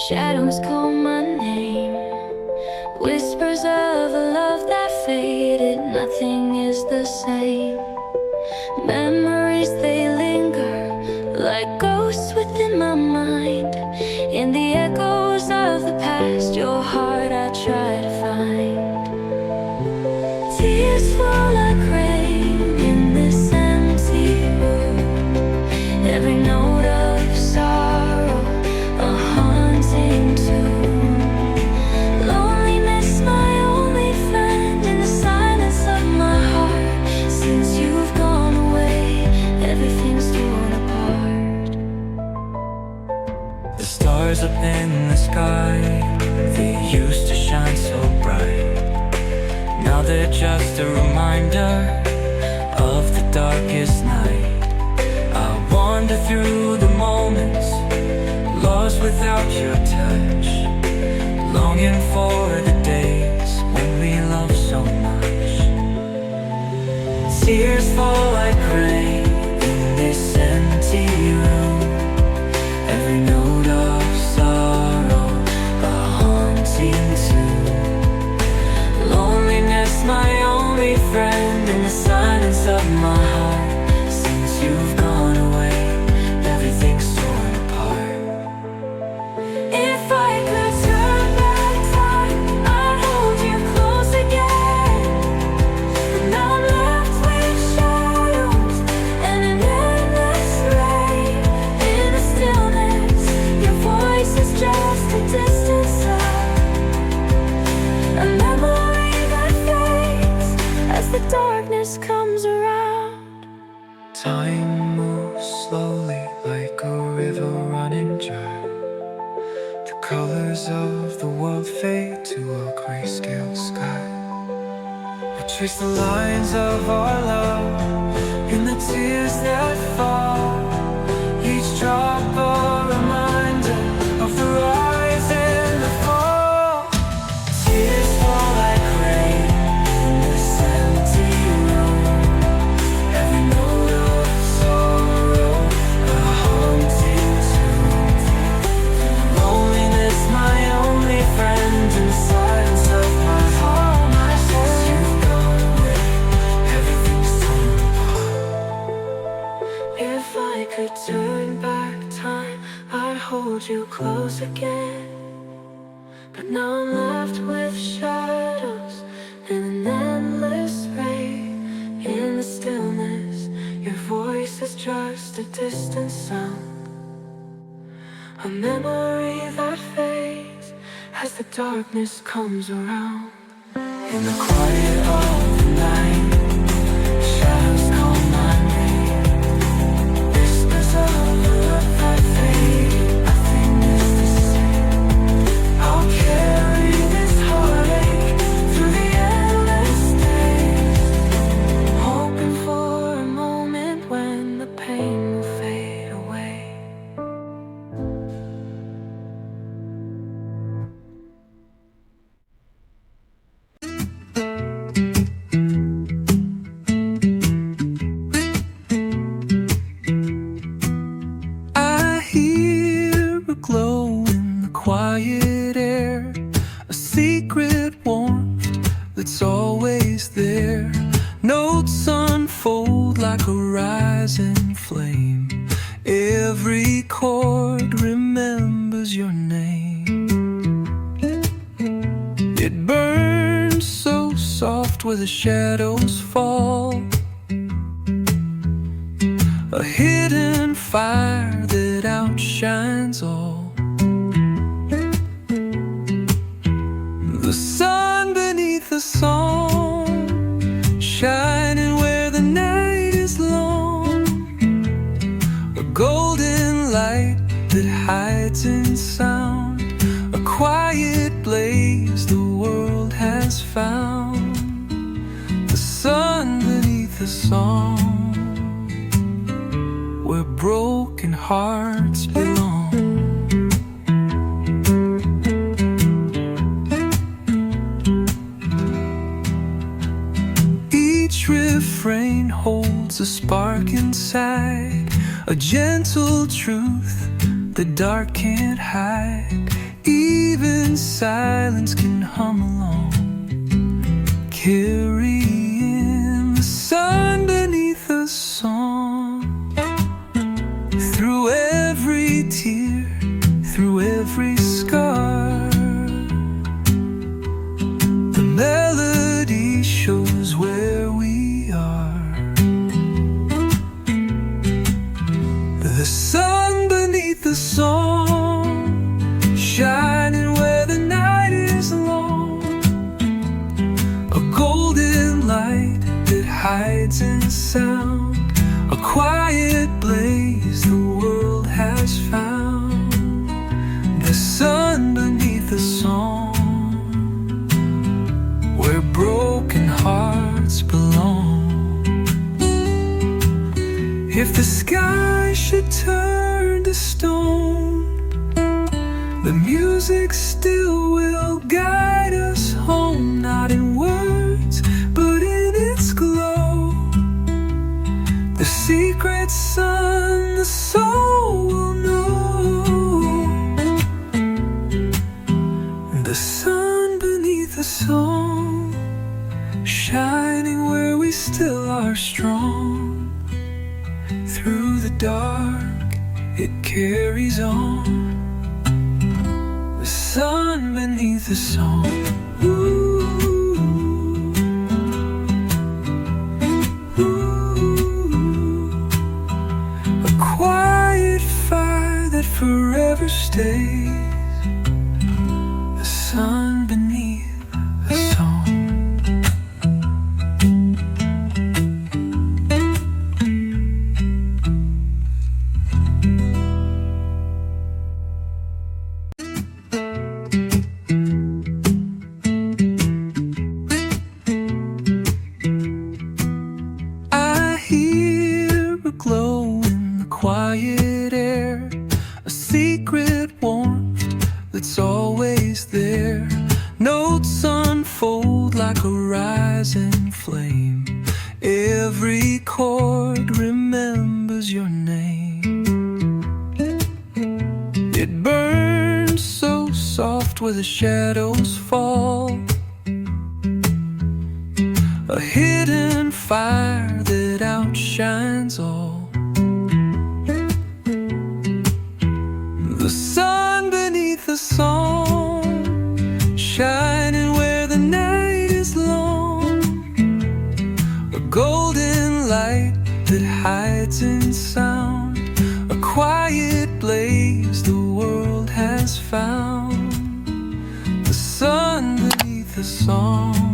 Shadows call my name, whispers of a love that faded. Nothing is the same. Memories, they linger like ghosts within my mind. In the echoes of the past, your heart I try to find. Tears fall like rain in this empty room. Every note of sorrow, a haunting tune. Loneliness, my only friend, in the silence of my heart. Since you've gone away, everything's torn apart. The stars up in the sky, they used to shine so bright. Now they're just a reminder of the darkest night. I wander through the moments, lost without your touch, longing for the days when we loved so much. Tears fall like rain in this empty room. Every note of sorrow, a haunting tune. Loneliness, my only friend, in the silence of my heart. Since you've gone away, everything's torn apart. If I could turn back time, I'd hold you close again. But now I'm left with shadows and an endless rain. In the stillness, your voice is just a distant sound, a memory that fades as the darkness comes around. Time moves slowly like a river running dry. The colors of the world fade to a grayscale sky. We trace the lines of our love in the tears that fall. Each drop a reminder of the rise and the fall. Tears fall like rain in this empty room. Every note of sorrow, a haunting tune. Loneliness, my only friend, in the silence of my heart. Since you've gone away, everything's torn apart. If I could turn back time, I'd hold you close again. But now I'm left with shadows and an endless rain. In the stillness, your voice is just a distant sound, a memory that fades as the darkness comes around. In the quiet of the night, shadows call my name. Whispers of love that fade, nothing is the same. I'll carry this heartache through the endless days, Hoping for a moment when the pain will fade away. I hear a glow in the quiet air, a secret warmth that's always there. Notes unfold like a rising flame. Every chord remembers your name. It burns so soft where the shadows fall, a hidden fire that outshines all. The sun beneath the song, shining where the night is long, a golden light that hides in sound, a quiet blaze the world has found. The sun beneath the song, where broken hearts belong. Each refrain holds a spark inside, a gentle truth the dark can't hide. in silence can hum along, carrying the sun beneath the song. Through every tear, through every scar, the melody shows where we are. The sun beneath the song, shining where the night is long. A golden light that hides in sound, a quiet blaze the world has found. The sun beneath the song, where broken hearts belong. If the sky should turn to stone, the music still will guide us home, not in words, but in its glow. The secret sun the soul will know. The sun beneath the song, shining where we still are strong. Through the dark, it carries on. The sun beneath the song. Ooh, ooh. A quiet fire that forever stays. The sun beneath the song. Glow in the quiet air, a secret warmth that's always there. Notes unfold like a rising flame. Every chord remembers your name. It burns so soft where the shadows fall, a hidden fire that outshines all. The sun beneath the song, shining where the night is long. A golden light that hides in sound, a quiet blaze the world has found. The sun beneath the song.